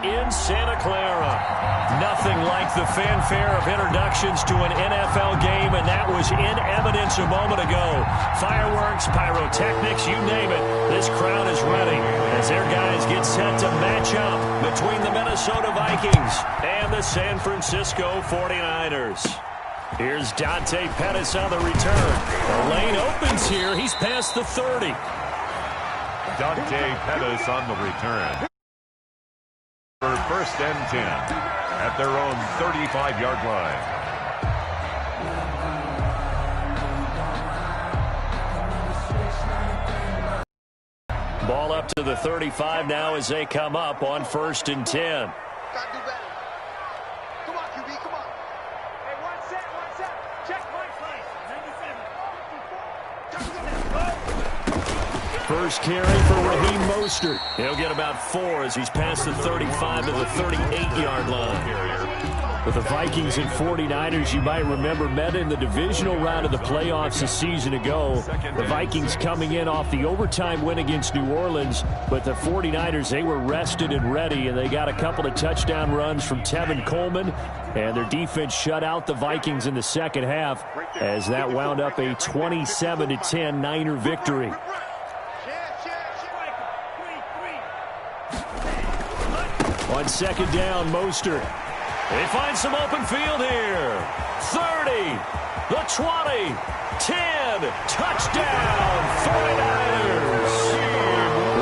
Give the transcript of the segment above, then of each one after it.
in Santa Clara. Nothing like the fanfare of introductions to an NFL game, and that was in evidence a moment ago. Fireworks, pyrotechnics, you name it. This crowd is ready as their guys get set to match up between the Minnesota Vikings and the San Francisco 49ers. Here's Dante Pettis on the return. The lane opens here. He's past the 30. Dante Pettis on the return. For first and 10 at their own 35-yard line. Ball up to the 35 now as they come up on first and 10. First carry for Raheem Mostert. He'll get about 4 as he's past the 35 to the 38-yard line. With the Vikings and 49ers, you might remember, met in the divisional round of the playoffs a season ago. The Vikings coming in off the overtime win against New Orleans, but the 49ers, they were rested and ready, and they got a couple of touchdown runs from Tevin Coleman, and their defense shut out the Vikings in the second half as that wound up a 27-10 Niner victory. On second down, Mostert. They find some open field here. 30, the 20, 10, touchdown, 49ers.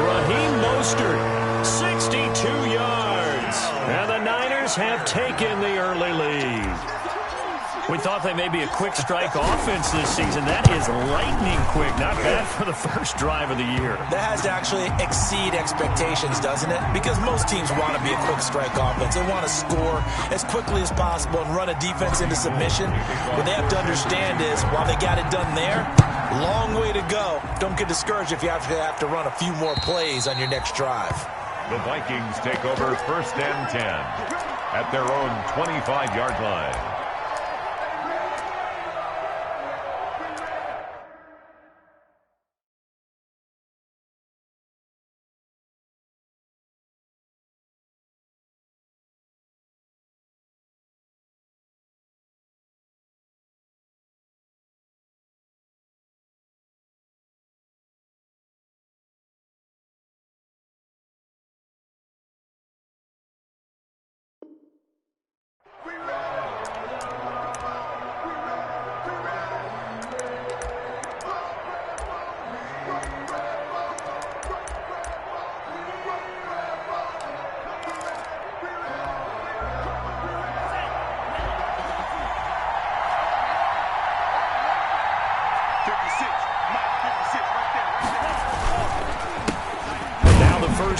Raheem Mostert, 62 yards. And the Niners have taken the early lead. We thought they may be a quick strike offense this season. That is lightning quick. Not bad for the first drive of the year. That has to actually exceed expectations, doesn't it? Because most teams want to be a quick strike offense. They want to score as quickly as possible and run a defense into submission. What they have to understand is, while they got it done there, long way to go. Don't get discouraged if you have to run a few more plays on your next drive. The Vikings take over first and 10 at their own 25-yard line.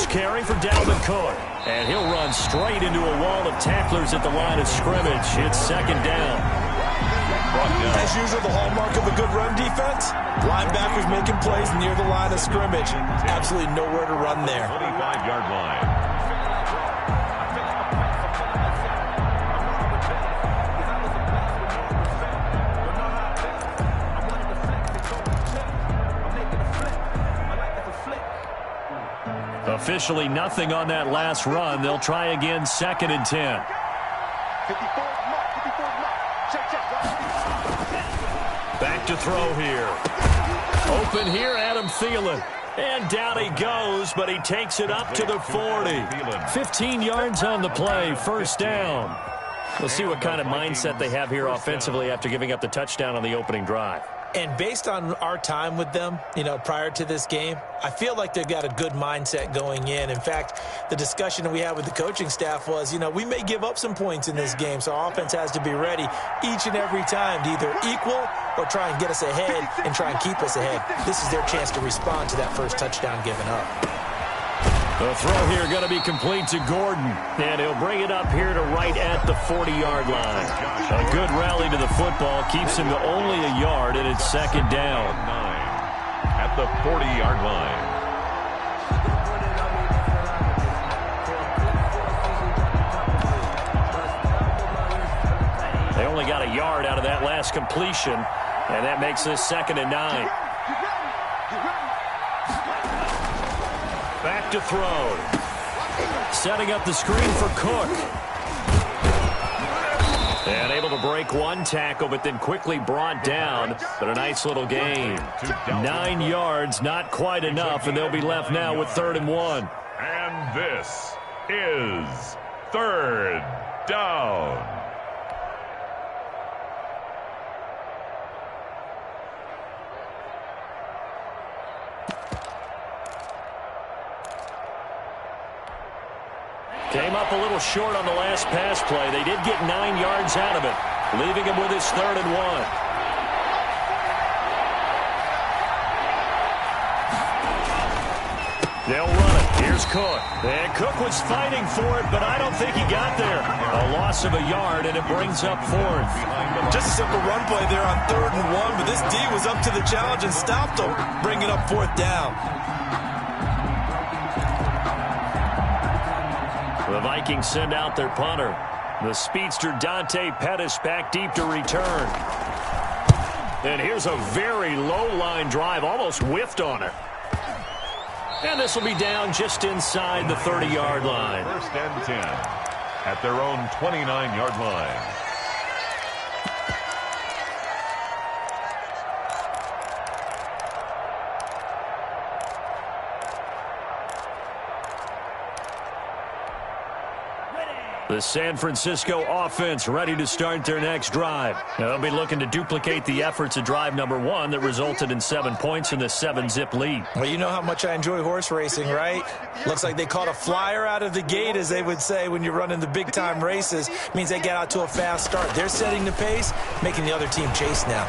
Carry for Dalvin Cook, and he'll run straight into a wall of tacklers at the line of scrimmage. It's second down. As usual, the hallmark of a good run defense, linebackers making plays near the line of scrimmage. Absolutely nowhere to run there. 25-yard line. Officially nothing on that last run. They'll try again, second and 10. Back to throw here. Open here, Adam Thielen. And down he goes, but he takes it up to the 40. 15 yards on the play, first down. We'll see what kind of mindset they have here offensively after giving up the touchdown on the opening drive. And based on our time with them, prior to this game, I feel like they've got a good mindset going in. In fact, the discussion that we had with the coaching staff was, we may give up some points in this game, so our offense has to be ready each and every time to either equal or try and get us ahead and try and keep us ahead. This is their chance to respond to that first touchdown given up. The throw here going to be complete to Gordon, and he'll bring it up here to right at the 40-yard line. A good rally to the football keeps him to only a yard, and it's second down. At the 40-yard line. They only got a yard out of that last completion, and that makes this second and 9. Back to throw. Setting up the screen for Cook. And able to break one tackle, but then quickly brought down. But a nice little gain. 9 yards, not quite enough, and they'll be left now with 3rd and 1. And this is 3rd down. Came up a little short on the last pass play. They did get 9 yards out of it, leaving him with his 3rd and 1. They'll run it. Here's Cook. And Cook was fighting for it, but I don't think he got there. A loss of a yard, and it brings up 4th. Just a simple run play there on 3rd and 1, but this D was up to the challenge and stopped him, bringing up 4th down. The Vikings send out their punter. The speedster Dante Pettis back deep to return. And here's a very low-line drive, almost whiffed on it. And this will be down just inside the 30-yard line. 1st and 10 at their own 29-yard line. The San Francisco offense ready to start their next drive. They'll be looking to duplicate the efforts of drive number 1 that resulted in 7 points in the 7-zip lead. Well, you know how much I enjoy horse racing, right? Looks like they caught a flyer out of the gate, as they would say when you're running the big-time races. Means they get out to a fast start. They're setting the pace, making the other team chase now.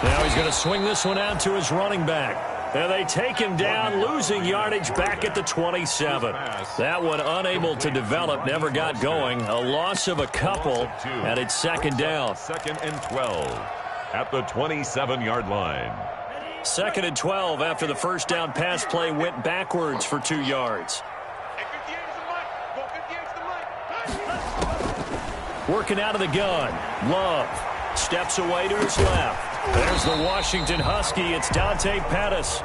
Now he's going to swing this one out to his running back. And they take him down, losing yardage back at the 27. That one unable to develop, never got going. A loss of a couple, and it's 2nd down. 2nd and 12 at the 27-yard line. 2nd and 12 after the first down pass play went backwards for 2 yards. Working out of the gun. Love steps away to his left. There's the Washington Husky. It's Dante Pettis.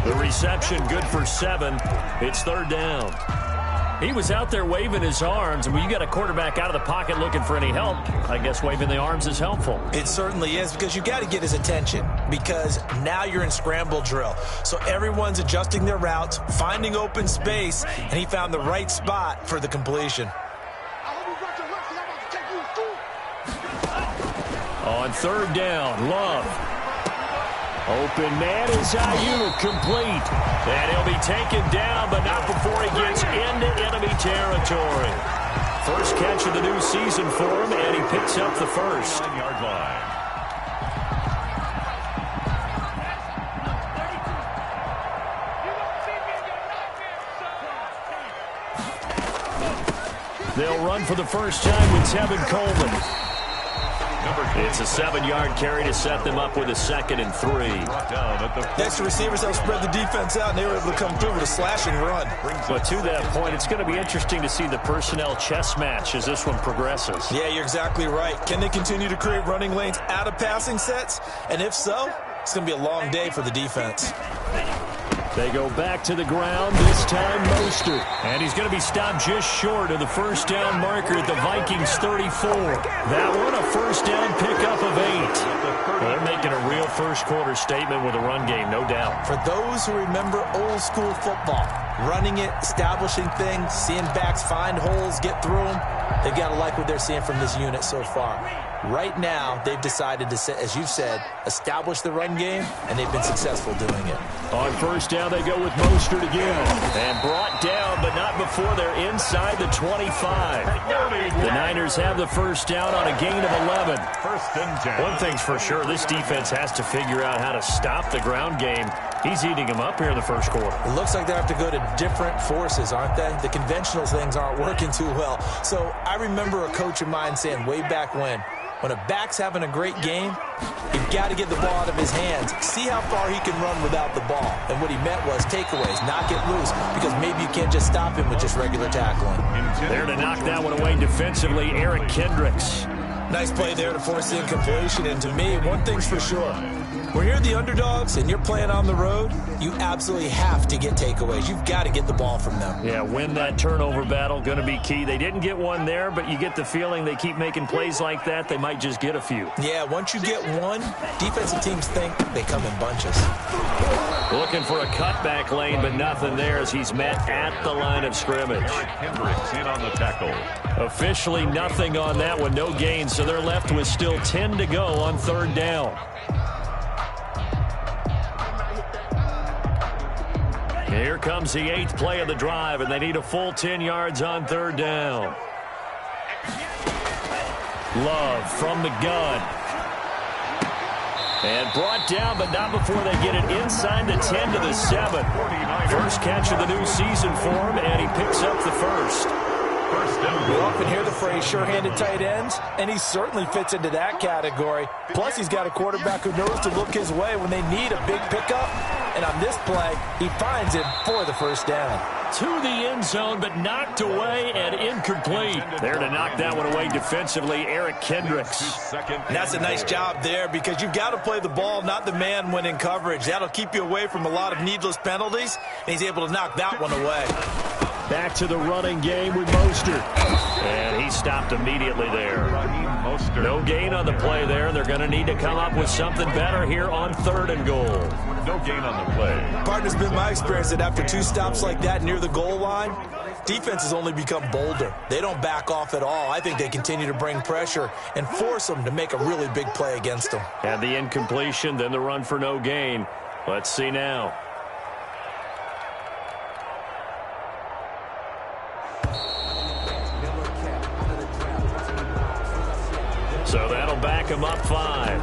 The reception good for 7. It's 3rd down. He was out there waving his arms, and when you got a quarterback out of the pocket looking for any help, I guess waving the arms is helpful. It certainly is, because you got to get his attention, because now you're in scramble drill. So everyone's adjusting their routes, finding open space, and he found the right spot for the completion. On 3rd down, Love. Open man is Ayuk, complete. And he'll be taken down, but not before he gets into enemy territory. First catch of the new season for him, and he picks up the first. 9-yard line. They'll run for the first time with Tevin Coleman. It's a 7-yard carry to set them up with a 2nd and 3. Next, receivers help spread the defense out, and they were able to come through with a slashing run. But to that point, it's going to be interesting to see the personnel chess match as this one progresses. Yeah, you're exactly right. Can they continue to create running lanes out of passing sets? And if so, it's going to be a long day for the defense. They go back to the ground, this time Mostert. And he's going to be stopped just short of the first down marker at the Vikings 34. That one a first down pickup of 8. Well, they're making a real first quarter statement with a run game, no doubt. For those who remember old school football, running it, establishing things, seeing backs find holes, get through them, they've got to like what they're seeing from this unit so far. Right now, they've decided to, as you've said, establish the run game, and they've been successful doing it. On first down, they go with Mostert again. And brought down, but not before they're inside the 25. The Niners have the first down on a gain of 11. 1st and 10. One thing's for sure, this defense has to figure out how to stop the ground game. He's eating them up here in the first quarter. It looks like they have to go to different forces, aren't they? The conventional things aren't working too well. So I remember a coach of mine saying way back when a back's having a great game, you've got to get the ball out of his hands. See how far he can run without the ball. And what he meant was takeaways, not get loose, because maybe you can't just stop him with just regular tackling. There to knock that one away defensively, Eric Kendricks. Nice play there to force the incompletion. And to me, one thing's for sure, When you're the underdogs and you're playing on the road, you absolutely have to get takeaways. You've got to get the ball from them. Yeah, win that turnover battle, going to be key. They didn't get one there, but you get the feeling they keep making plays like that, they might just get a few. Yeah, once you get one, defensive teams think they come in bunches. Looking for a cutback lane, but nothing there as he's met at the line of scrimmage. Hendricks in on the tackle. Officially nothing on that one, no gain, so they're left with still 10 to go on third down. Here comes the 8th play of the drive, and they need a full 10 yards on third down. Love from the gun. And brought down, but not before they get it inside the 10 to the 7. First catch of the new season for him, and he picks up the first. We often hear the phrase sure-handed tight ends, and he certainly fits into that category. Plus, he's got a quarterback who knows to look his way when they need a big pickup. And on this play, he finds him for the first down. To the end zone, but knocked away and incomplete. There to knock that one away defensively, Eric Kendricks. And that's a nice job there because you've got to play the ball, not the man when in coverage. That'll keep you away from a lot of needless penalties, and he's able to knock that one away. Back to the running game with Mostert. And he stopped immediately there. No gain on the play there. They're going to need to come up with something better here on 3rd and goal. No gain on the play. Partner's been my experience that after 2 stops like that near the goal line, defenses only become bolder. They don't back off at all. I think they continue to bring pressure and force them to make a really big play against them. And the incompletion, then the run for no gain. Let's see now. So that'll back him up 5.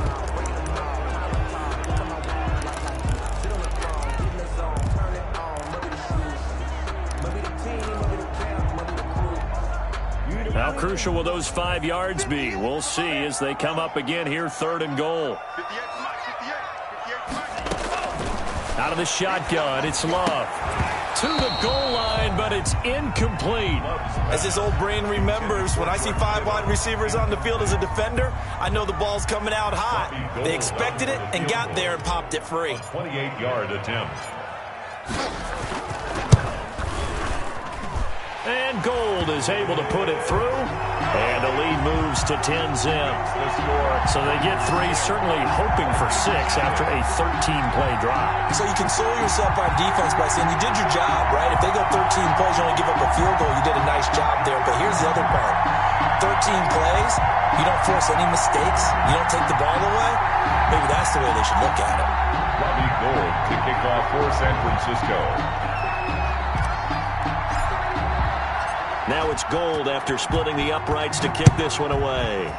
How crucial will those 5 yards be? We'll see as they come up again here, 3rd and goal. Out of the shotgun, it's Love. To the goal line, but it's incomplete. As his old brain remembers, when I see 5 wide receivers on the field as a defender, I know the ball's coming out hot. They expected it and got there and popped it free. 28-yard attempt. And Gold is able to put it through. And the lead moves to 10-zip. So they get 3, certainly hoping for 6 after a 13-play drive. So you console yourself on defense by saying you did your job, right? If they go 13 plays, you only give up a field goal, you did a nice job there. But here's the other part. 13 plays, you don't force any mistakes, you don't take the ball away. Maybe that's the way they should look at it. Robbie Gould to kick off for San Francisco. Now it's Gold after splitting the uprights to kick this one away.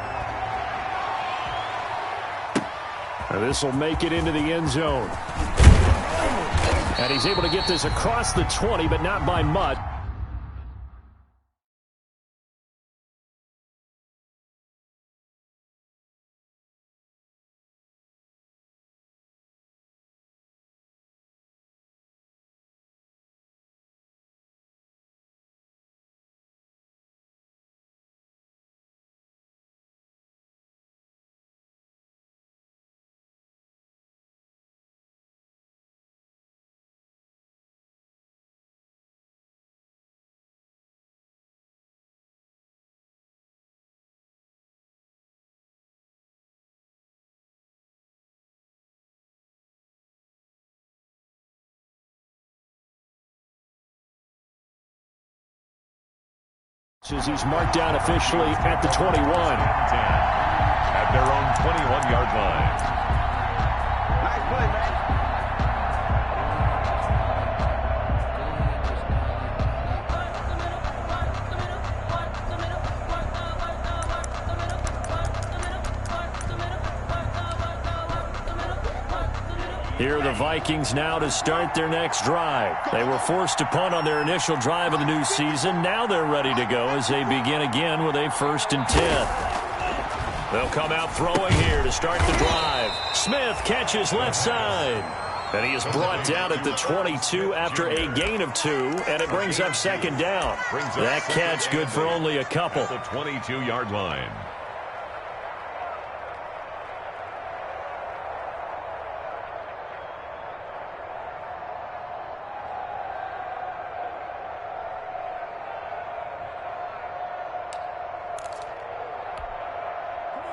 This will make it into the end zone. And he's able to get this across the 20, but not by much. As he's marked down officially at the 21. At their own 21-yard line. Nice play, man. Here are the Vikings now to start their next drive. They were forced to punt on their initial drive of the new season. Now they're ready to go as they begin again with a 1st and 10. They'll come out throwing here to start the drive. Smith catches left side. And he is brought down at the 22 after a gain of 2, and it brings up 2nd down. That catch good for only a couple. The 22-yard line.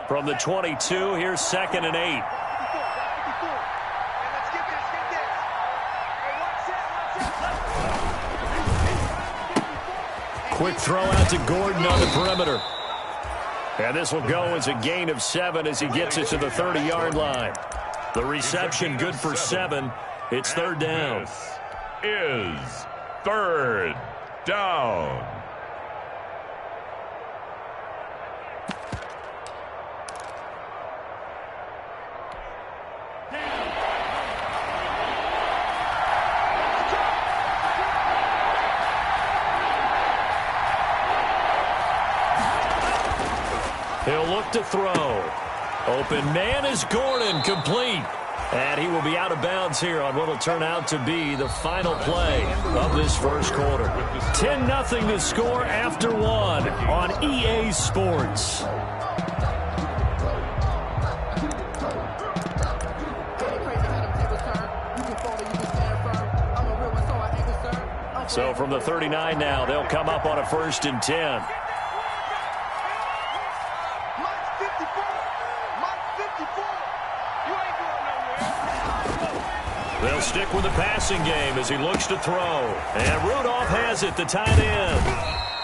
From the 22, here's 2nd and 8. Quick throw out to Gordon on the perimeter. And this will go as a gain of 7 as he gets it to the 30-yard line. The reception good for 7. It's 3rd down. This is 3rd down. He'll look to throw. Open man is Gordon, complete. And he will be out of bounds here on what will turn out to be the final play of this first quarter. 10-0 to score after 1 on EA Sports. So from the 39 now, they'll come up on a 1st and 10. They'll stick with the passing game as he looks to throw. And Rudolph has it, the tight end.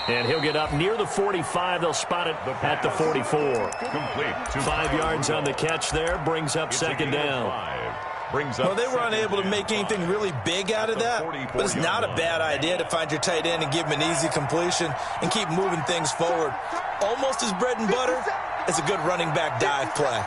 And he'll get up near the 45. They'll spot it at the 44. Complete. 5 yards on the catch there. Brings up 2nd down. Well, they were unable to make anything really big out of that. But it's not a bad idea to find your tight end and give him an easy completion and keep moving things forward. Almost as bread and butter as a good running back dive play.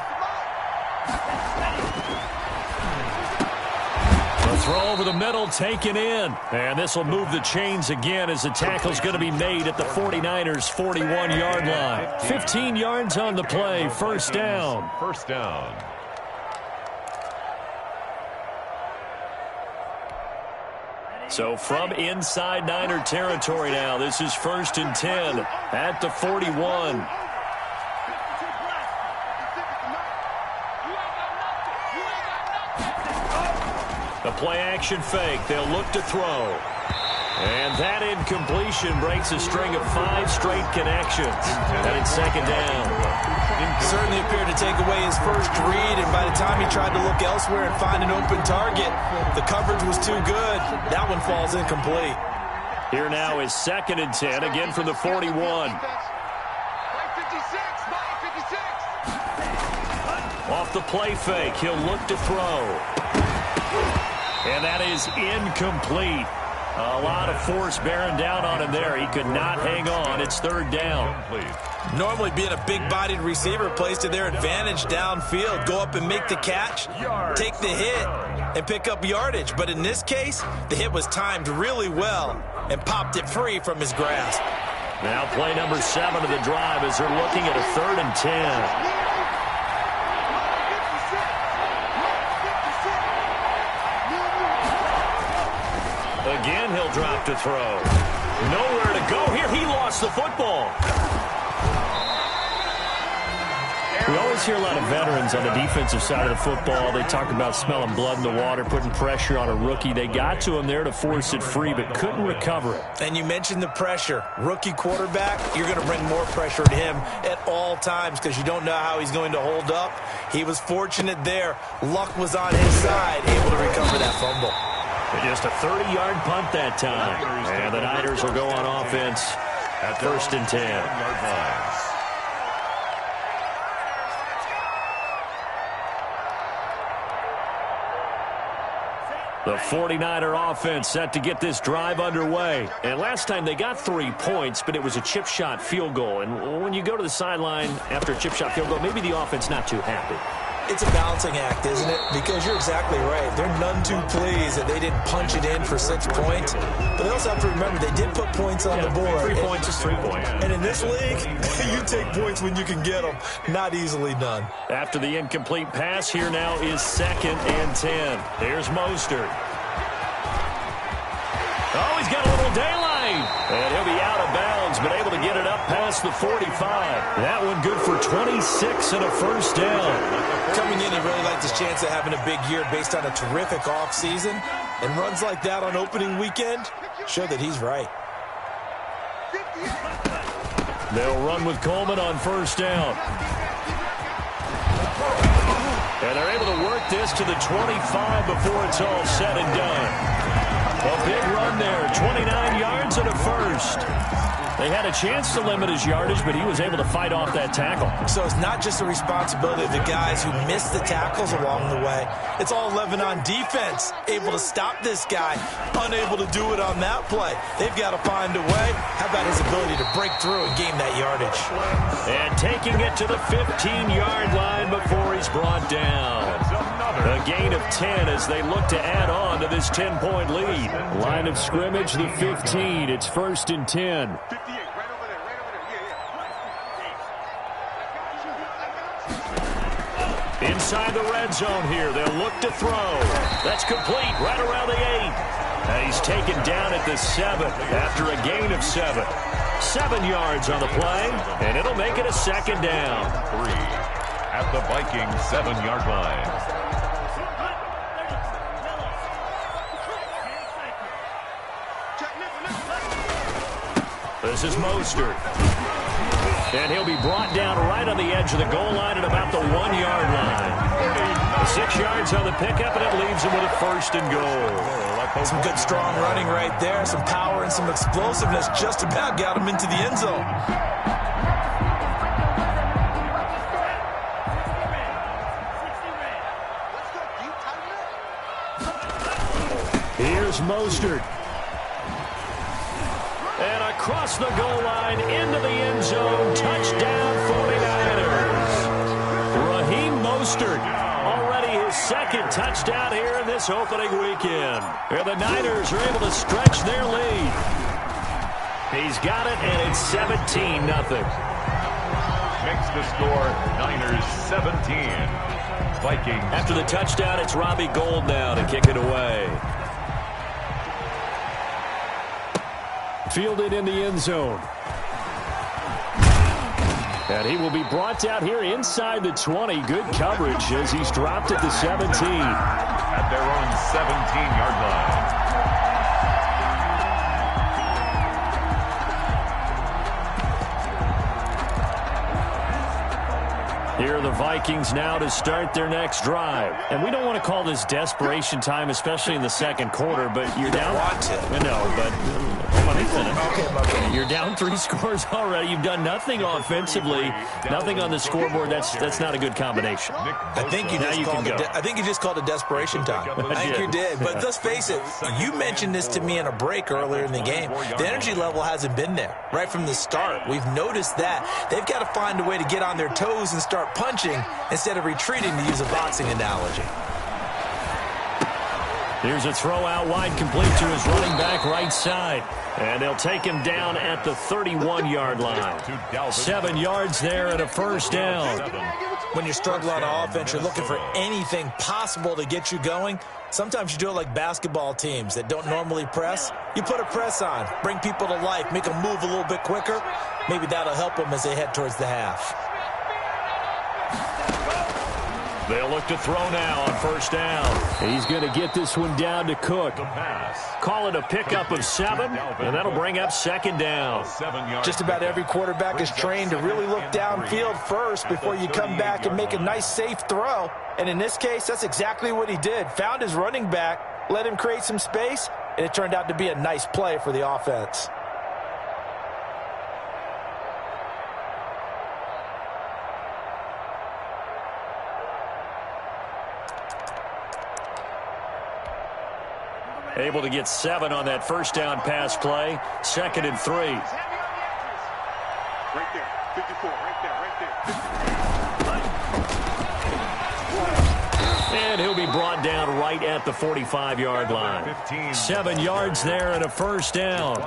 Throw over the middle, taken in. And this will move the chains again as the tackle's going to be made at the 49ers' 41-yard line. 15 yards on the play, 1st down. 1st down. So from inside Niner territory now, this is 1st and 10 at the 41. The play-action fake. They'll look to throw. And that incompletion breaks a string of 5 straight connections. And it's 2nd down. Certainly appeared to take away his first read, and by the time he tried to look elsewhere and find an open target, the coverage was too good. That one falls incomplete. Here now is 2nd and 10, again from the 41. Off the play fake, he'll look to throw. And that is incomplete. A lot of force bearing down on him there. He could not hang on. It's 3rd down. Normally being a big-bodied receiver plays to their advantage downfield. Go up and make the catch, take the hit, and pick up yardage. But in this case, the hit was timed really well and popped it free from his grasp. Now play number 7 of the drive as they're looking at a 3rd and 10. Again, he'll drop to throw. Nowhere to go here. He lost the football. We always hear a lot of veterans on the defensive side of the football. They talk about smelling blood in the water, putting pressure on a rookie. They got to him there to force it free, but couldn't recover it. And you mentioned the pressure. Rookie quarterback, you're going to bring more pressure to him at all times because you don't know how he's going to hold up. He was fortunate there. Luck was on his side, able to recover that fumble. Just a 30-yard punt that time. And the Niners will go on offense at 1st and 10. The 49er offense set to get this drive underway. And last time they got 3 points, but it was a chip shot field goal. And when you go to the sideline after a chip shot field goal, maybe the offense not too happy. It's a balancing act, isn't it? Because you're exactly right. They're none too pleased that they didn't punch it in for 6 points. But they also have to remember they did put points on the board. 3 points is 3 points. And in this league, you take points when you can get them. Not easily done. After the incomplete pass, here now is 2nd and 10. Here's Mostert. Oh, he's got a little daylight. And he'll be out of bounds, but able to get it up past the 45. That one good for 26 and a 1st down. Coming in, he really liked his chance of having a big year based on a terrific offseason. And runs like that on opening weekend show that he's right. They'll run with Coleman on 1st down. And they're able to work this to the 25 before it's all said and done. A big run there, 29 yards and a first. They had a chance to limit his yardage, but he was able to fight off that tackle. So it's not just the responsibility of the guys who missed the tackles along the way. It's all 11 on defense, able to stop this guy, unable to do it on that play. They've got to find a way. How about his ability to break through and gain that yardage? And taking it to the 15-yard line before he's brought down. A gain of 10 as they look to add on to this 10-point lead. Line of scrimmage, the 15. It's 1st and 10. Inside the red zone here. They'll look to throw. That's complete right around the 8. And he's taken down at the 7 after a gain of 7. 7 yards on the play, and it'll make it a 2nd down. 3 at the Vikings 7-yard line. This is Mostert. And he'll be brought down right on the edge of the goal line at about the 1-yard line. 6 yards on the pickup, and it leaves him with a 1st and goal. Some good, strong running right there. Some power and some explosiveness just about got him into the end zone. Here's Mostert. And across the goal line into the end zone. Touchdown 49ers. Raheem Mostert, already his 2nd touchdown here in this opening weekend. And the Niners are able to stretch their lead. He's got it, and it's 17-0. Makes the score Niners 17. Vikings. After the touchdown, it's Robbie Gould now to kick it away. Fielded in the end zone. And he will be brought down here inside the 20. Good coverage as he's dropped at the 17. At their own 17-yard line. Here are the Vikings now to start their next drive. And we don't want to call this desperation time, especially in the 2nd quarter, but you're down. Want to. No, but let me finish. Okay, you're down 3 scores already. You've done nothing offensively, nothing on the scoreboard. That's not a good combination. I think you just called it desperation time. I think you did. But let's face it, you mentioned this to me in a break earlier in the game. The energy level hasn't been there right from the start. We've noticed that. They've got to find a way to get on their toes and start punching instead of retreating, to use a boxing analogy. Here's a throw out wide, complete to his running back right side. And they'll take him down at the 31-yard line. 7 yards there and a 1st down. When you're struggling on offense, you're looking for anything possible to get you going. Sometimes you do it like basketball teams that don't normally press. You put a press on, bring people to life, make them move a little bit quicker. Maybe that'll help them as they head towards the half. They'll look to throw now on 1st down. He's going to get this one down to Cook. Call it a pickup of 7, and that'll bring up 2nd down. Just about every quarterback is trained to really look downfield first before you come back and make a nice, safe throw. And in this case, that's exactly what he did. Found his running back, let him create some space, and it turned out to be a nice play for the offense. Able to get 7 on that 1st down pass play. 2nd and 3. Right there. 54. Right there. And he'll be brought down right at the 45-yard line. 7 yards there and a 1st down.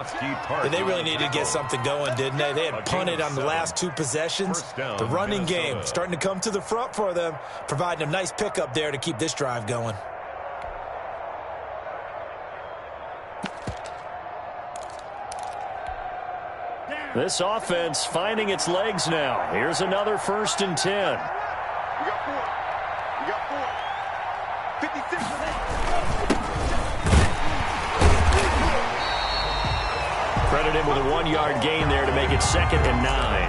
And they really needed to get something going, didn't they? They had punted on the last 2 possessions. The running game starting to come to the front for them, providing a nice pickup there to keep this drive going. This offense finding its legs now. Here's another 1st and 10. We got 4. We got 4. 56. Credit him with a 1-yard gain there to make it 2nd and 9.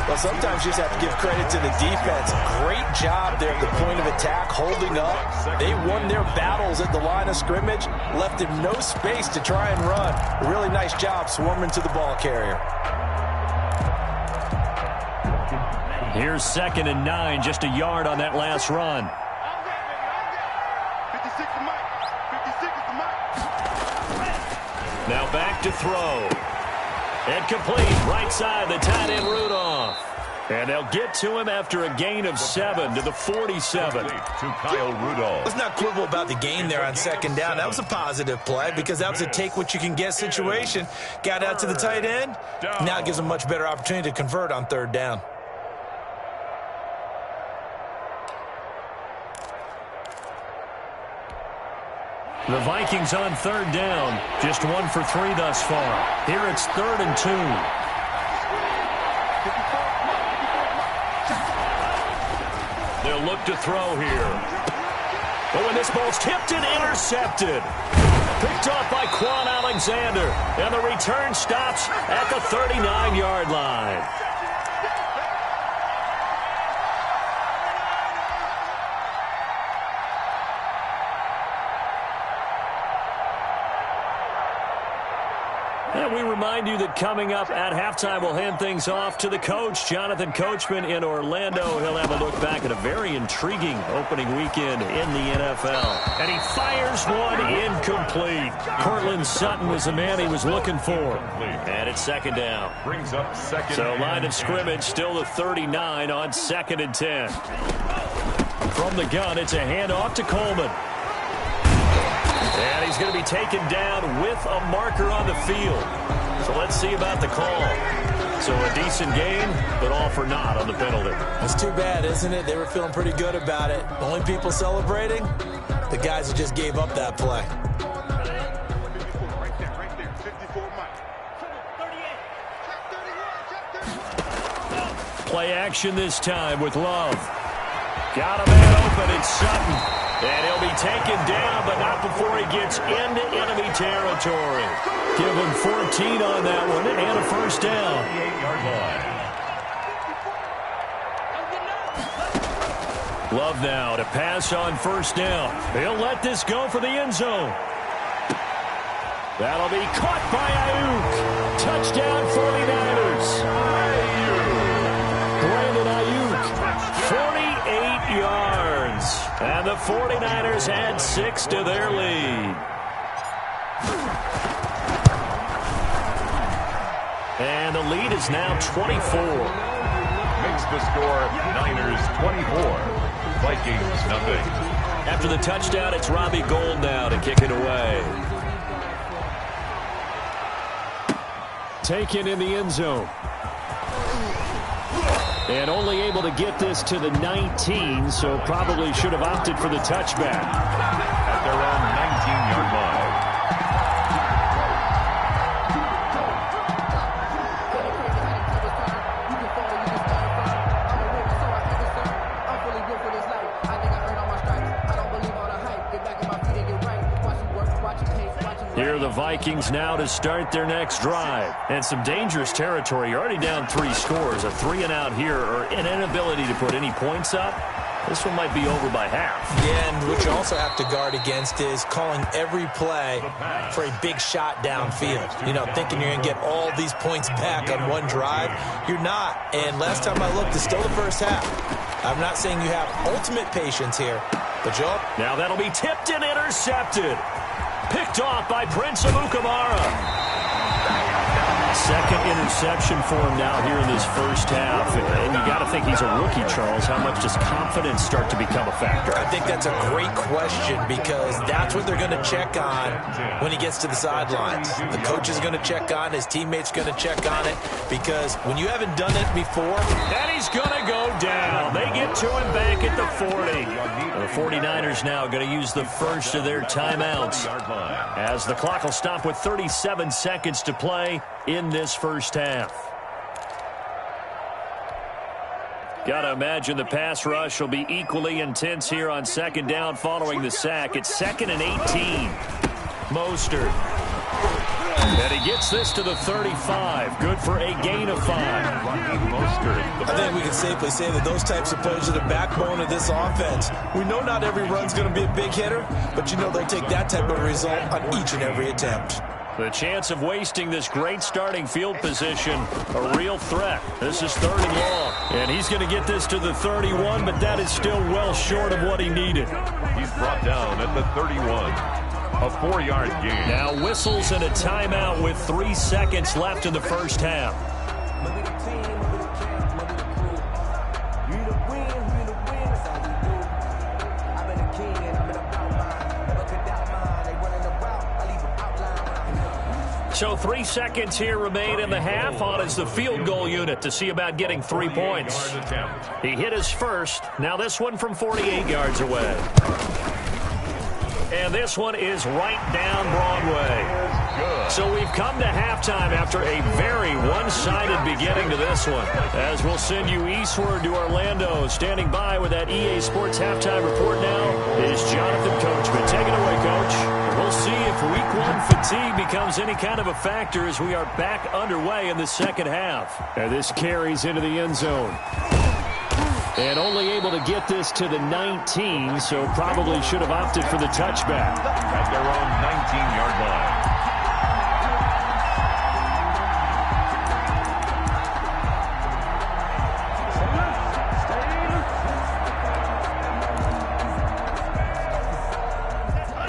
Well, sometimes you just have to give credit to the defense. Great job there at the point of attack, holding up. They won their battles at the line of scrimmage, left him no space to try and run. A really nice job swarming to the ball carrier. Here's 2nd and 9, just a yard on that last run. 56 to Mike. 56 to Mike. Now back to throw. And complete, right side, the tight end Rudolph. And they'll get to him after a gain of 7 to the 47. To Kyle Rudolph. Let's not quibble about the gain there on 2nd down. That was a positive play because that was a take-what-you-can-get situation. Got out to the tight end. Now it gives them a much better opportunity to convert on 3rd down. The Vikings on 3rd down. Just 1 for 3 thus far. Here it's 3rd and 2. They'll look to throw here. Oh, and this ball's tipped and intercepted. Picked off by Quan Alexander. And the return stops at the 39-yard line. And we remind you that coming up at halftime, we'll hand things off to the coach, Jonathan Coachman in Orlando. He'll have a look back at a very intriguing opening weekend in the NFL. And he fires one incomplete. Cortland Sutton was the man he was looking for. And it's 2nd down. Brings up 2nd. So line of scrimmage still the 39 on 2nd and 10. From the gun, it's a handoff to Coleman. And he's going to be taken down with a marker on the field. So let's see about the call. So a decent game, but all for naught on the penalty. That's too bad, isn't it? They were feeling pretty good about it. The only people celebrating, the guys who just gave up that play. 54, right there. 54 Mike. 38. Play action this time with Love. Got a man open, it's Sutton. And he'll be taken down, but not before he gets into enemy territory. Give him 14 on that one and a 1st down. 8-yard line. Love now to pass on 1st down. He'll let this go for the end zone. That'll be caught by Ayuk. Touchdown 49ers. Brandon Ayuk, 48 yards. And the 49ers add 6 to their lead. And the lead is now 24. Makes the score Niners 24. Vikings nothing. After the touchdown, it's Robbie Gould now to kick it away. Taken in the end zone. And only able to get this to the 19, so probably should have opted for the touchback. At their own 19-yard line. Here are the Vikings now to start their next drive. And some dangerous territory. You're already down 3 scores. A 3-and-out here, or an inability to put any points up. This one might be over by half. Yeah, and what you also have to guard against is calling every play for a big shot downfield. You know, thinking you're going to get all these points back on one drive. You're not. And last time I looked, it's still the first half. I'm not saying you have ultimate patience here, but Joel. Now that'll be tipped and intercepted. Picked off by Prince Amukamara. Second interception for him now here in this first half. And you got to think he's a rookie, Charles. How much does confidence start to become a factor? I think that's a great question because that's what they're going to check on when he gets to the sidelines. The coach is going to check on, his teammates going to check on it because when you haven't done it before. And he's going to go down. They get to him back at the 40. The 49ers now going to use the first of their timeouts as the clock will stop with 37 seconds to play in this first half. Got to imagine the pass rush will be equally intense here on 2nd down following the sack. It's 2nd and 18. Mostert. And he gets this to the 35. Good for a gain of 5. Mostert. I think we can safely say that those types of players are the backbone of this offense. We know not every run's going to be a big hitter, but you know they'll take that type of result on each and every attempt. The chance of wasting this great starting field position, a real threat. This is 3rd and long. And he's going to get this to the 31, but that is still well short of what he needed. He's brought down at the 31. A 4-yard gain. Now whistles and a timeout with 3 seconds left in the first half. So 3 seconds here remain in the half. On is the field goal unit to see about getting 3 points. He hit his first. Now this one from 48 yards away. And this one is right down Broadway. So we've come to halftime after a very one-sided beginning to this one. As we'll send you eastward to Orlando. Standing by with that EA Sports halftime report now is Jonathan Coachman. Take it away, Coach. We'll see if Week 1 fatigue becomes any kind of a factor as we are back underway in the second half. And this carries into the end zone. And only able to get this to the 19, so probably should have opted for the touchback. At their own 19-yard line.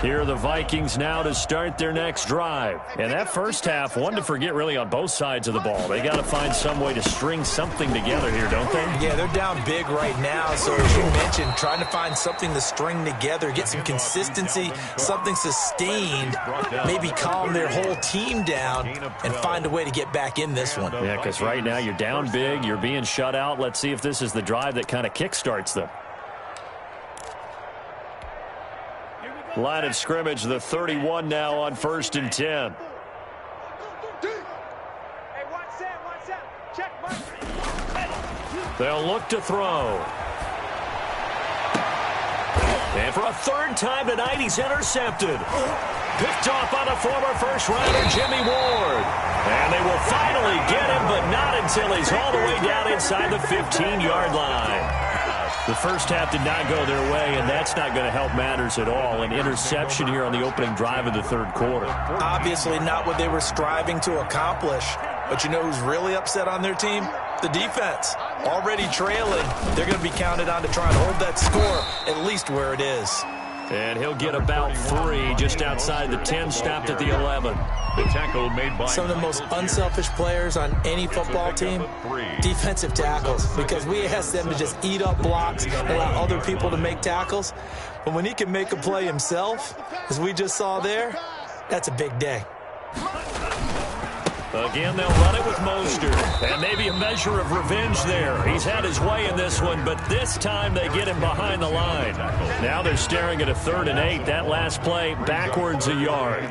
Here are the Vikings now to start their next drive. And that first half, one to forget really on both sides of the ball. They got to find some way to string something together here, don't they? Yeah, they're down big right now. So as you mentioned, trying to find something to string together, get some consistency, something sustained, maybe calm their whole team down and find a way to get back in this one. Yeah, because right now you're down big, you're being shut out. Let's see if this is the drive that kind of kickstarts them. Line of scrimmage, the 31 now on 1st and 10. They'll look to throw. And for a 3rd time tonight, he's intercepted. Picked off by the former first-rounder, Jimmy Ward. And they will finally get him, but not until he's all the way down inside the 15-yard line. The first half did not go their way, and that's not going to help matters at all. An interception here on the opening drive of the 3rd quarter. Obviously not what they were striving to accomplish. But you know who's really upset on their team? The defense. Already trailing. They're going to be counted on to try and hold that score at least where it is. And he'll get about 3 just outside the 10, stopped at the 11. The tackle made by some of the most unselfish players on any football team, defensive tackles, because we ask them to just eat up blocks and allow other people to make tackles. But when he can make a play himself, as we just saw there, that's a big day. Again, they'll run it with Mostert. And maybe a measure of revenge there. He's had his way in this one, but this time they get him behind the line. Now they're staring at a 3rd and 8. That last play, backwards a yard.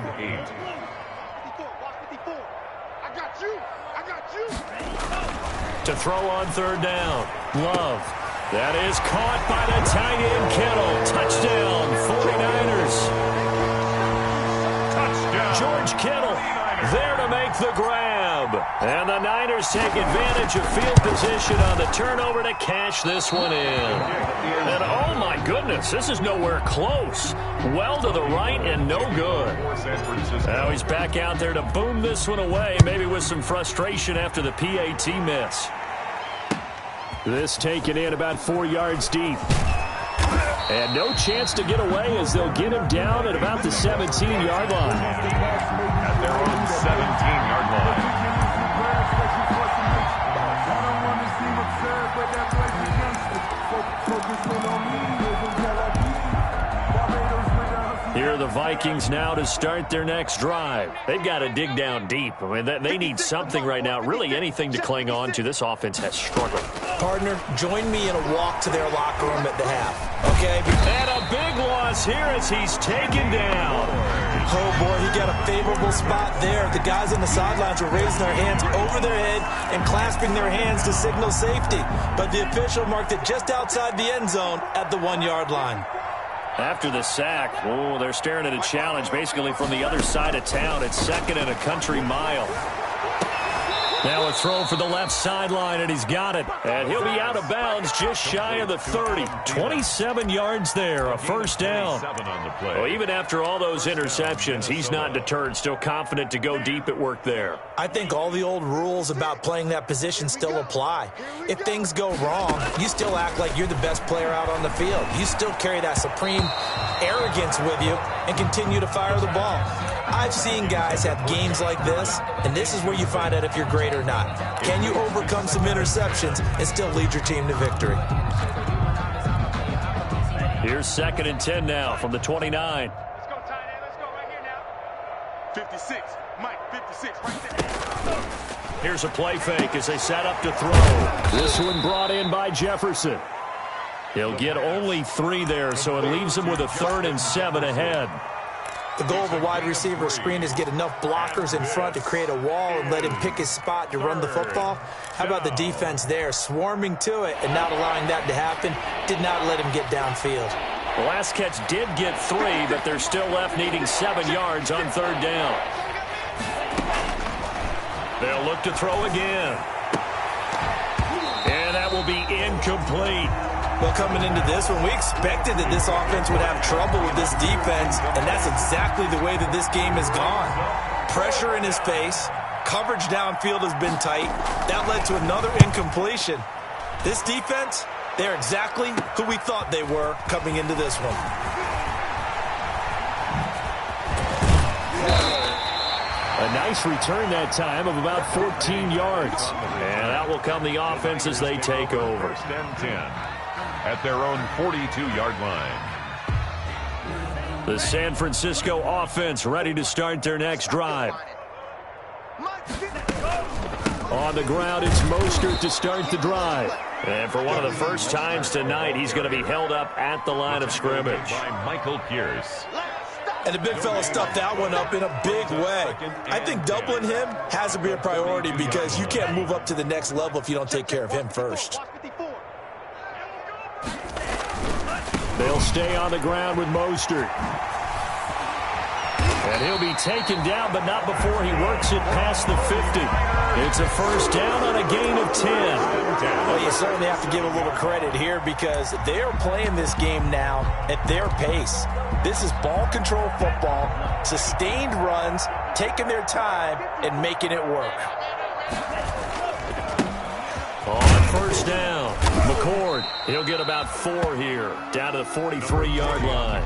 To throw on 3rd down. Love. That is caught by the tight end Kittle. Touchdown, 49ers. touchdown. George Kittle there to make the grab. And the Niners take advantage of field position on the turnover to cash this one in. And oh my goodness, this is nowhere close. Well to the right and no good. Now he's back out there to boom this one away, maybe with some frustration after the PAT miss. This taken in about 4 yards deep. And no chance to get away as they'll get him down at about the 17-yard line. At their own 17-yard line. Here are the Vikings now to start their next drive. They've got to dig down deep. I mean, they need something right now, really anything to cling on to. This offense has struggled. Partner, join me in a walk to their locker room at the half, okay? And a big loss here as he's taken down. Oh, boy, he got a favorable spot there. The guys on the sidelines were raising their hands over their head and clasping their hands to signal safety. But the official marked it just outside the end zone at the 1-yard line. After the sack, oh, they're staring at a challenge basically from the other side of town. It's 2nd and a country mile. Now a throw for the left sideline, and he's got it. And he'll be out of bounds just shy of the 30. 27 yards there, a first down. Well, even after all those interceptions, he's not deterred, still confident to go deep at work there. I think all the old rules about playing that position still apply. If things go wrong, you still act like you're the best player out on the field. You still carry that supreme arrogance with you and continue to fire the ball. I've seen guys have games like this, and this is where you find out if you're great or not. Can you overcome some interceptions and still lead your team to victory? Here's 2nd and 10 now from the 29. Let's go, tight end. Let's go right here now. 56. Mike, 56 right there. Here's a play fake as they set up to throw. This one brought in by Jefferson. He'll get only 3 there, so it leaves him with a 3rd and 7 ahead. The goal of a wide receiver screen is get enough blockers in front to create a wall and let him pick his spot to run the football. How about the defense there, swarming to it and not allowing that to happen? Did not let him get downfield. The last catch did get 3, but they're still left needing 7 yards on 3rd down. They'll look to throw again. And that will be incomplete. Well, coming into this one, we expected that this offense would have trouble with this defense, and that's exactly the way that this game has gone. Pressure in his face, coverage downfield has been tight. That led to another incompletion. This defense, they're exactly who we thought they were coming into this one. A nice return that time of about 14 yards. And that will come the offense as they take over. 1st and 10 at their own 42-yard line. The San Francisco offense ready to start their next drive. On the ground, it's Mostert to start the drive. And for one of the first times tonight, he's going to be held up at the line of scrimmage. By Michael Pierce. And the big fella stuffed that one up in a big way. I think doubling him has to be a priority because you can't move up to the next level if you don't take care of him first. They'll stay on the ground with Mostert. And he'll be taken down, but not before he works it past the 50. It's a first down on a gain of 10. Well, you certainly have to give a little credit here because they are playing this game now at their pace. This is ball control football, sustained runs, taking their time, and making it work. On first down, McCord, he'll get about 4 here, down to the 43-yard line.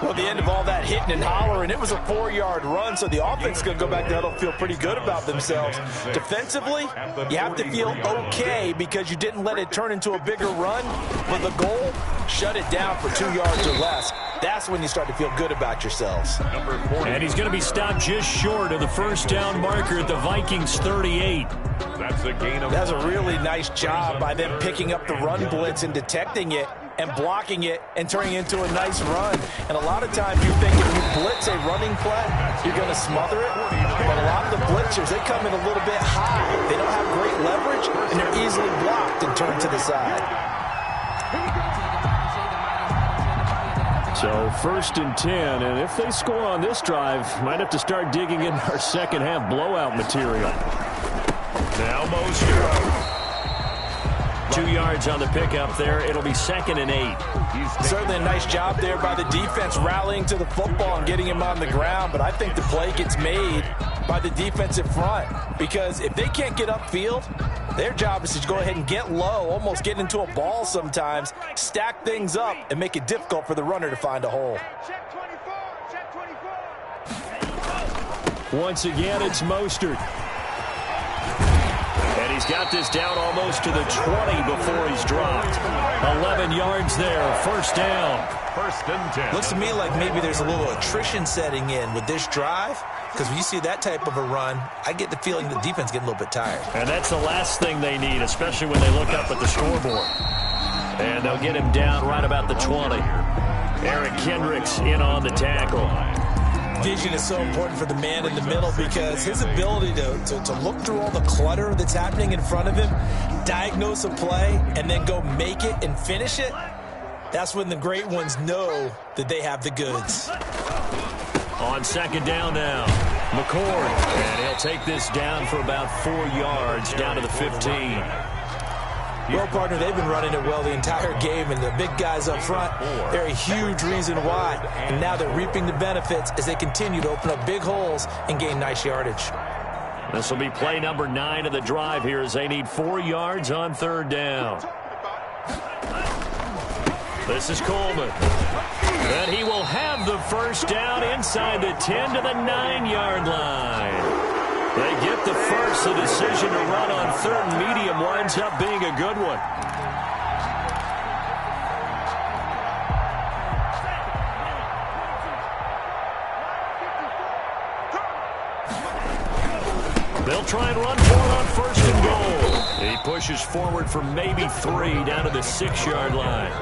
Well, the end of all that hitting and hollering, it was a 4-yard run, so the offense is going to go back to huddle, feel pretty good about themselves. Defensively, you have to feel okay because you didn't let it turn into a bigger run, but the goal, shut it down for 2 yards or less. That's when you start to feel good about yourselves. And he's going to be stopped just short of the first down marker at the Vikings 38. That's a gain of... That's a really nice job by them picking up the run blitz and detecting it and blocking it and turning it into a nice run. And a lot of times you think if you blitz a running play, you're going to smother it. But a lot of the blitzers, they come in a little bit high. They don't have great leverage, and they're easily blocked and turned to the side. So 1st and 10, and if they score on this drive, might have to start digging in our second half blowout material. Now Mostert. 2 yards on the pickup there. It'll be 2nd and 8. Certainly a nice job there by the defense rallying to the football and getting him on the ground, but I think the play gets made by the defensive front because if they can't get upfield, their job is to go ahead and get low, almost get into a ball sometimes, stack things up, and make it difficult for the runner to find a hole. Check 24. Check 24. Once again, it's Mostert. And he's got this down almost to the 20 before he's dropped. 11 yards there, first down. 1st and 10. Looks to me like maybe there's a little attrition setting in with this drive because when you see that type of a run, I get the feeling the defense getting a little bit tired. And that's the last thing they need, especially when they look up at the scoreboard. And they'll get him down right about the 20. Eric Kendricks in on the tackle. Vision is so important for the man in the middle because his ability to look through all the clutter that's happening in front of him, diagnose a play, and then go make it and finish it, that's when the great ones know that they have the goods. On 2nd down now. McCord, and he'll take this down for about 4 yards, down to the 15. Well, partner, they've been running it well the entire game, and the big guys up front, they're a huge reason why. And now they're reaping the benefits as they continue to open up big holes and gain nice yardage. This will be play number 9 of the drive here as they need 4 yards on 3rd down. This is Coleman. And he will have the first down inside the 10 to the 9-yard line. They get the first. The decision to run on 3rd and medium winds up being a good one. They'll try and run for it on 1st and goal. He pushes forward for maybe 3 down to the 6-yard line.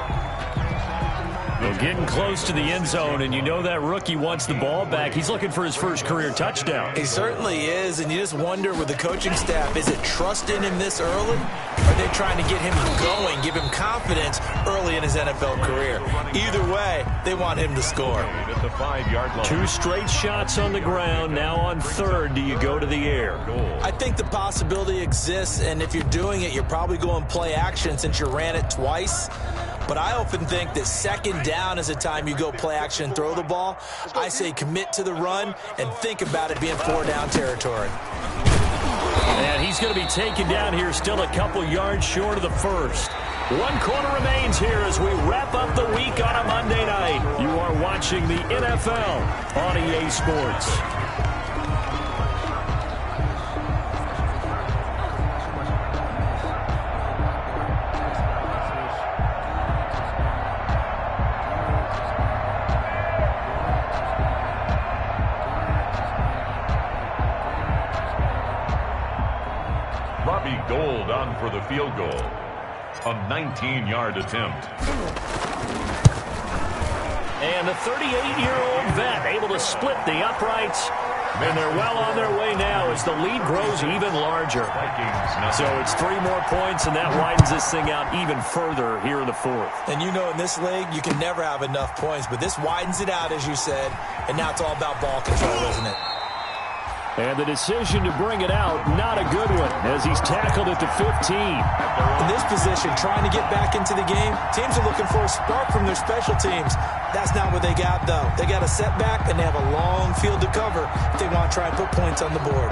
Well, getting close to the end zone, and you know that rookie wants the ball back. He's looking for his first career touchdown. He certainly is, and you just wonder with the coaching staff, is it trust in him this early? Or are they trying to get him going, give him confidence early in his NFL career? Either way, they want him to score. At the 5-yard line. 2 straight shots on the ground. Now on 3rd, do you go to the air? I think the possibility exists, and if you're doing it, you're probably going play action since you ran it twice. But I often think that 2nd down is a time you go play action and throw the ball. I say commit to the run and think about it being 4-down territory. And he's going to be taken down here, still a couple yards short of the first. 1 quarter remains here as we wrap up the week on a Monday night. You are watching the NFL on EA Sports. Gold on for the field goal. A 19-yard attempt. And the 38-year-old vet able to split the uprights. And they're well on their way now as the lead grows even larger. So it's 3 more points, and that widens this thing out even further here in the 4th. And you know in this league, you can never have enough points, but this widens it out, as you said, and now it's all about ball control, isn't it? And the decision to bring it out, not a good one, as he's tackled at the 15. In this position, trying to get back into the game, teams are looking for a spark from their special teams. That's not what they got, though. They got a setback, and they have a long field to cover if they want to try and put points on the board.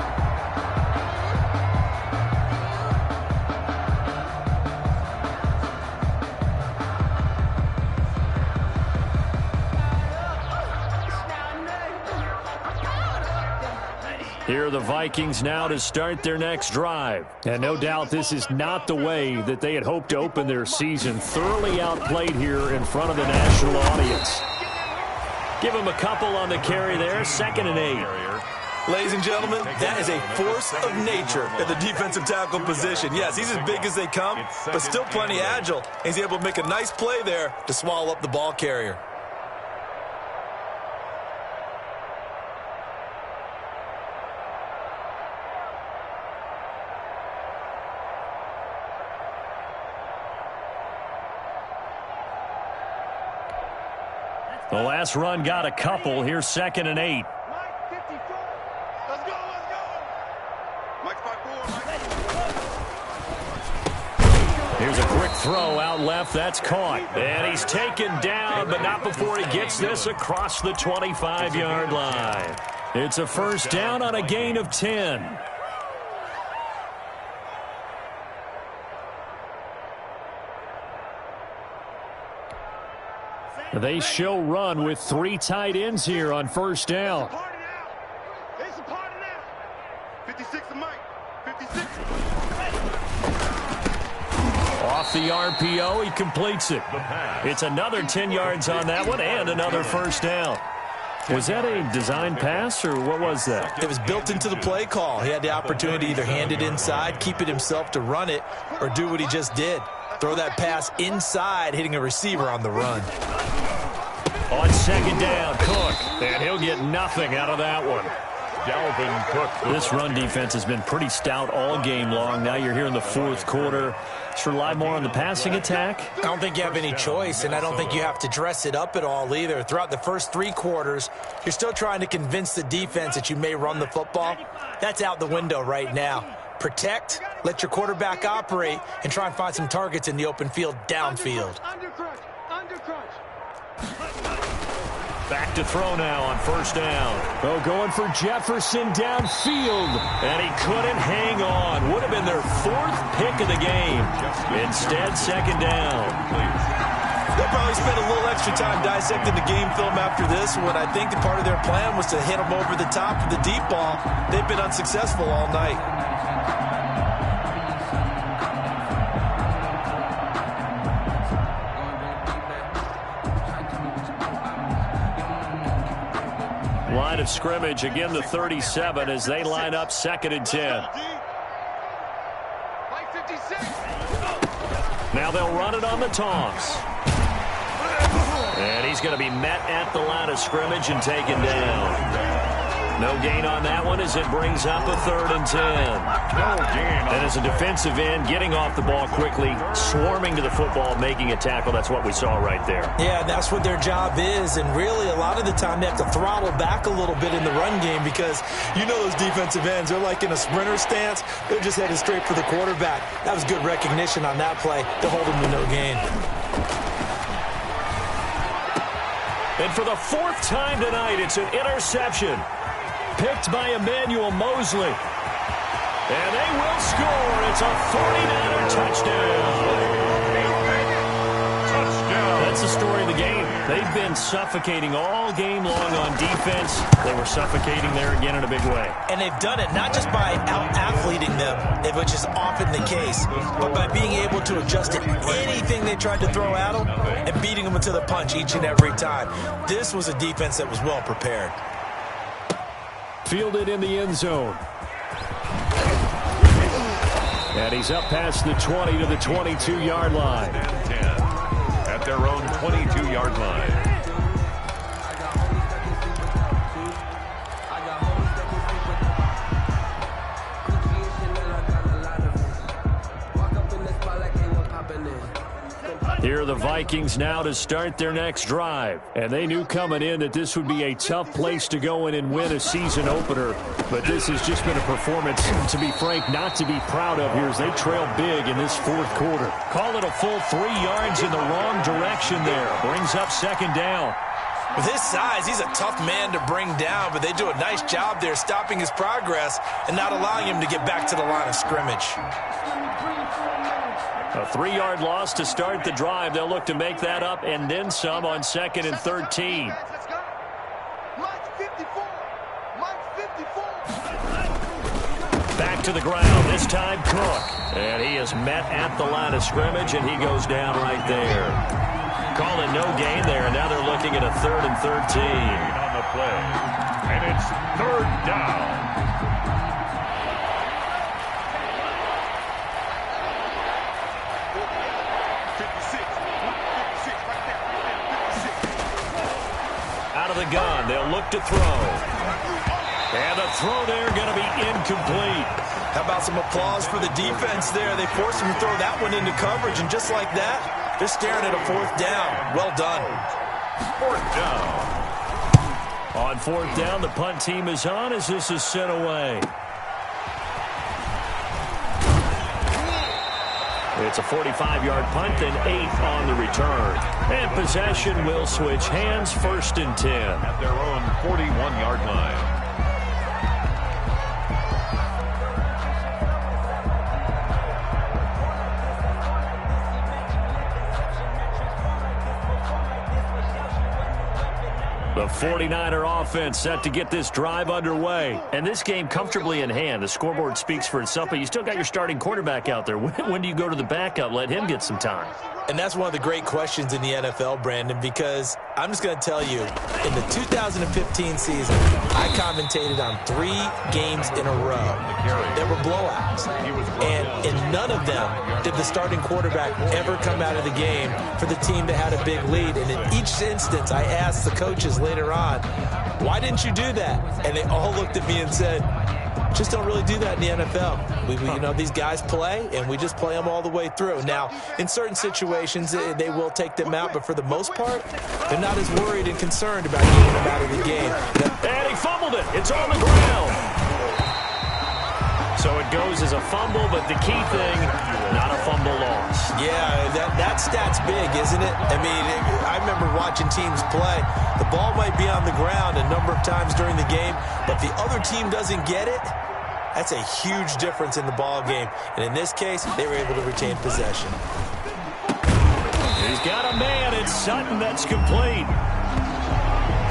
Here are the Vikings now to start their next drive. And no doubt this is not the way that they had hoped to open their season. Thoroughly outplayed here in front of the national audience. Give him a couple on the carry there. 2nd and 8. Ladies and gentlemen, that is a force of nature at the defensive tackle position. Yes, he's as big as they come, but still plenty agile. He's able to make a nice play there to swallow up the ball carrier. The last run got a couple. Here's 2nd and 8. Mike, 54. Let's go, let's go. Mike, 54. Here's a quick throw out left. That's caught. And he's taken down, but not before he gets this across the 25-yard line. It's a first down on a gain of 10. They show run with 3 tight ends here on first down. It's a party now. 56 to Mike. 56. Off the RPO, he completes it. It's another 10 yards on that one and another first down. Was that a design pass, or what was that? It was built into the play call. He had the opportunity to either hand it inside, keep it himself to run it, or do what he just did. Throw that pass inside, hitting a receiver on the run. On 2nd down, Cook, and he'll get nothing out of that one. Dalvin Cook. This run defense has been pretty stout all game long. Now you're here in the fourth quarter. Just rely more on the passing attack. I don't think you have any choice, and I don't think you have to dress it up at all either. Throughout the first three quarters, you're still trying to convince the defense that you may run the football. That's out the window right now. Protect, let your quarterback operate, and try and find some targets in the open field downfield. Back to throw now on first down. Oh, going for Jefferson downfield. And he couldn't hang on. Would have been their fourth pick of the game. Instead, second down. They'll probably spend a little extra time dissecting the game film after this one. I think the part of their plan was to hit them over the top of the deep ball. They've been unsuccessful all night. Line of scrimmage, again the 37 as they line up second and 10. Now they'll run it on the toss. And he's going to be met at the line of scrimmage and taken down. No gain on that one as it brings up a third and 10. And as a defensive end, getting off the ball quickly, swarming to the football, making a tackle. That's what we saw right there. Yeah, that's what their job is. And really, a lot of the time, they have to throttle back a little bit in the run game because you know those defensive ends, they're like in a sprinter stance. They're just headed straight for the quarterback. That was good recognition on that play to hold him to no gain. And for the fourth time tonight, it's an interception. Picked by Emmanuel Mosley. And they will score. It's a 49er touchdown. That's the story of the game. They've been suffocating all game long on defense. They were suffocating there again in a big way. And they've done it not just by out-athleting them, which is often the case, but by being able to adjust to anything they tried to throw at them and beating them to the punch each and every time. This was a defense that was well prepared. Fielded in the end zone. And he's up past the 20 to the 22-yard line. 10 at their own 22-yard line. Here are the Vikings now to start their next drive. And they knew coming in that this would be a tough place to go in and win a season opener. But this has just been a performance, to be frank, not to be proud of here as they trail big in this fourth quarter. Call it a full 3 yards in the wrong direction there. Brings up second down. With his size, he's a tough man to bring down, but they do a nice job there stopping his progress and not allowing him to get back to the line of scrimmage. A 3-yard loss to start the drive. They'll look to make that up and then some on second and 13. Back to the ground, this time Cook. And he is met at the line of scrimmage, and he goes down right there. Calling no gain there, and now they're looking at a third and 13. On the play, and it's third down. Out of the gun, they'll look to throw. And the throw there going to be incomplete. How about some applause for the defense there? They forced him to throw that one into coverage, and just like that, they're staring at a fourth down. Well done. Fourth down. On fourth down, the punt team is on as this is sent away. It's a 45-yard punt, then 8 on the return. And possession will switch hands, first and 10. At their own 41-yard line. The 49er offense set to get this drive underway. And this game comfortably in hand. The scoreboard speaks for itself, but you still got your starting quarterback out there. When do you go to the backup? Let him get some time. And that's one of the great questions in the NFL, Brandon, because I'm just going to tell you, in the 2015 season, I commentated on 3 games in a row. There were blowouts. And in none of them did the starting quarterback ever come out of the game for the team that had a big lead. And in each instance, I asked the coaches later on, why didn't you do that? And they all looked at me and said, just don't really do that in the NFL. You know, these guys play, and we just play them all the way through. Now, in certain situations, they will take them out, but for the most part, they're not as worried and concerned about getting them out of the game. And he fumbled it. It's on the ground. So it goes as a fumble, but the key thing, not a fumble loss. Yeah, that stat's big, isn't it? I mean, I remember watching teams play. The ball might be on the ground a number of times during the game, but the other team doesn't get it. That's a huge difference in the ball game. And in this case, they were able to retain possession. He's got a man. It's Sutton. That's complete.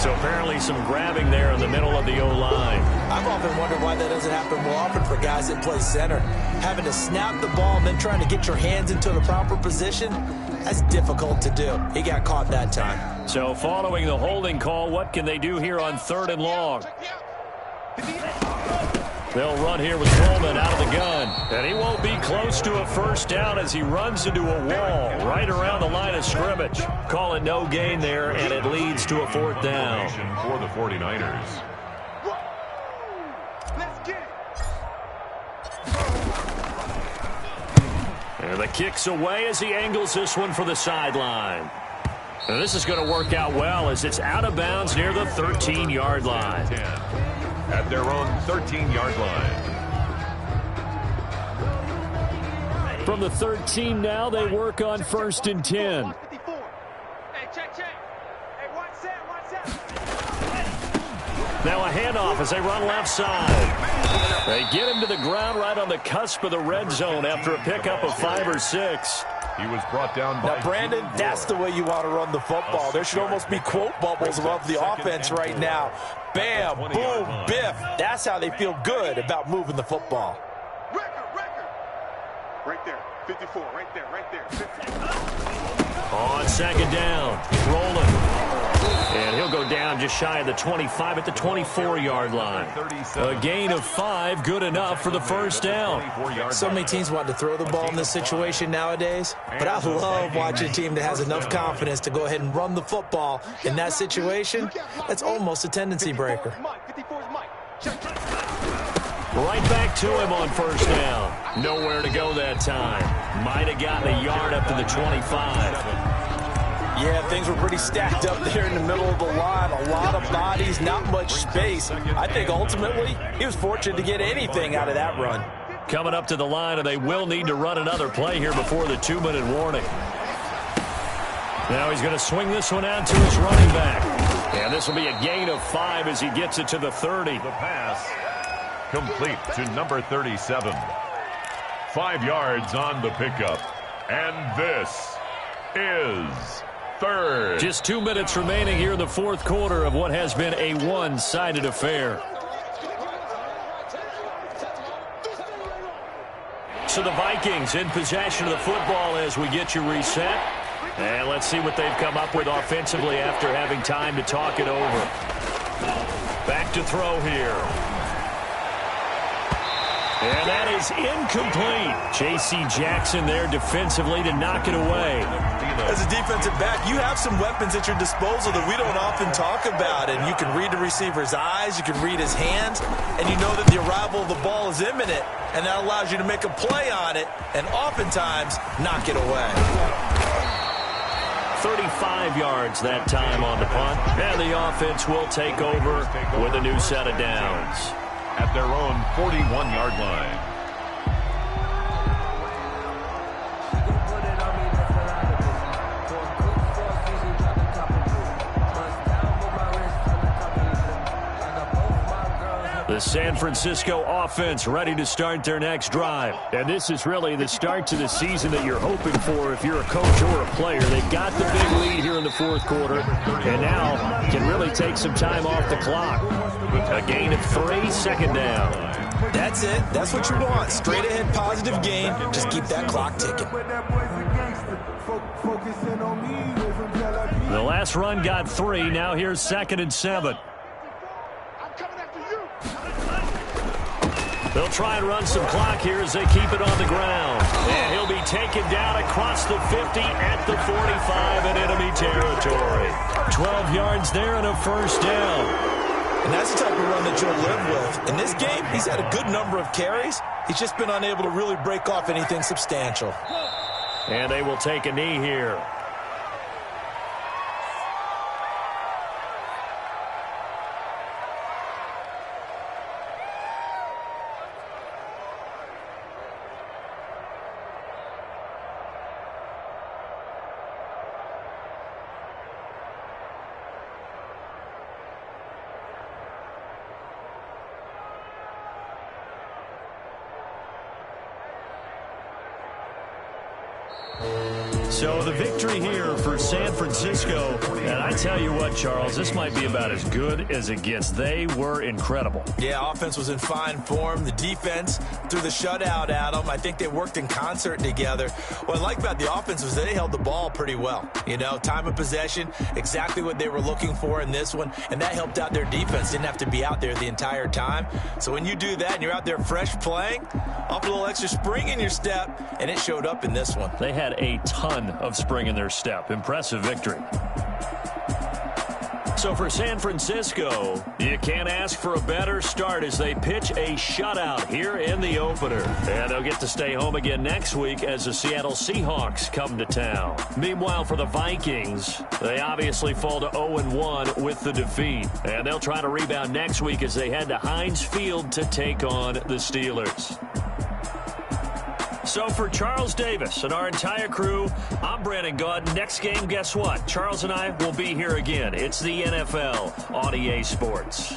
So apparently some grabbing there in the middle of the O-line. I've often wondered why that doesn't happen more often for guys that play center. Having to snap the ball and then trying to get your hands into the proper position, that's difficult to do. He got caught that time. So following the holding call, what can they do here on 3rd and long? They'll run here with Coleman out of the gun. And he won't be close to a first down as he runs into a wall right around the line of scrimmage. Call it no gain there, and it leads to a 4th down. For the 49ers. Let's get it. And the kick's away as he angles this one for the sideline. And this is going to work out well as it's out of bounds near the 13-yard line. 10 at their own 13-yard line. From the 13 now, they work on 1st and 10. Hey, check. Hey, one set. Now a handoff as they run left side. They get him to the ground right on the cusp of the red zone after a pickup of 5 or 6. He was brought down by... Now, Brandon, that's the way you want to run the football. There should almost be quote bubbles above the offense right now. Bam, boom, biff. That's how they feel good about moving the football. Record. Right there. 54. Right there. 50. On 2nd down, rolling. And he'll go down just shy of the 25 at the 24-yard line. A gain of 5, good enough for the 1st down. So many teams want to throw the ball in this situation nowadays, but I love watching a team that has enough confidence to go ahead and run the football in that situation. That's almost a tendency breaker. Right back to him on 1st down. Nowhere to go that time. Might have gotten a yard up to the 25. Yeah, things were pretty stacked up there in the middle of the line. A lot of bodies, not much space. I think ultimately he was fortunate to get anything out of that run. Coming up to the line, and they will need to run another play here before the 2-minute warning. Now he's going to swing this one out to his running back. And this will be a gain of 5 as he gets it to the 30. The pass complete to number 37. 5 yards on the pickup. And this is 3rd. Just 2 minutes remaining here in the 4th quarter of what has been a one-sided affair. So the Vikings in possession of the football as we get you reset. And let's see what they've come up with offensively after having time to talk it over. Back to throw here. And that is incomplete. J.C. Jackson there defensively to knock it away. As a defensive back, you have some weapons at your disposal that we don't often talk about. And you can read the receiver's eyes, you can read his hands, and you know that the arrival of the ball is imminent. And that allows you to make a play on it and oftentimes knock it away. 35 yards that time on the punt. And the offense will take over with a new set of downs. At their own 41-yard line. The San Francisco offense ready to start their next drive. And this is really the start to the season that you're hoping for if you're a coach or a player. They've got the big lead here in the 4th quarter and now can really take some time off the clock. A gain of 3, 2nd down. That's it. That's what you want. Straight ahead positive gain. Just keep that clock ticking. The last run got 3. Now here's 2nd and 7. They'll try and run some clock here as they keep it on the ground. And he'll be taken down across the 50 at the 45 in enemy territory. 12 yards there and a 1st down. And that's the type of run that you'll live with. In this game, he's had a good number of carries. He's just been unable to really break off anything substantial. And they will take a knee here. So the victory here for San Francisco. And I tell you what, Charles, this might be about as good as it gets. They were incredible. Yeah, offense was in fine form. The defense threw the shutout at them. I think they worked in concert together. What I like about the offense was they held the ball pretty well. You know, time of possession, exactly what they were looking for in this one. And that helped out their defense. Didn't have to be out there the entire time. So when you do that and you're out there fresh playing, off a little extra spring in your step, and it showed up in this one. They had a ton of spring in their step. Impressive victory. So for San Francisco, you can't ask for a better start as they pitch a shutout here in the opener. And they'll get to stay home again next week as the Seattle Seahawks come to town. Meanwhile, for the Vikings, they obviously fall to 0-1 with the defeat. And they'll try to rebound next week as they head to Heinz Field to take on the Steelers. So for Charles Davis and our entire crew, I'm Brandon Gaudin. Next game, guess what? Charles and I will be here again. It's the NFL on EA Sports.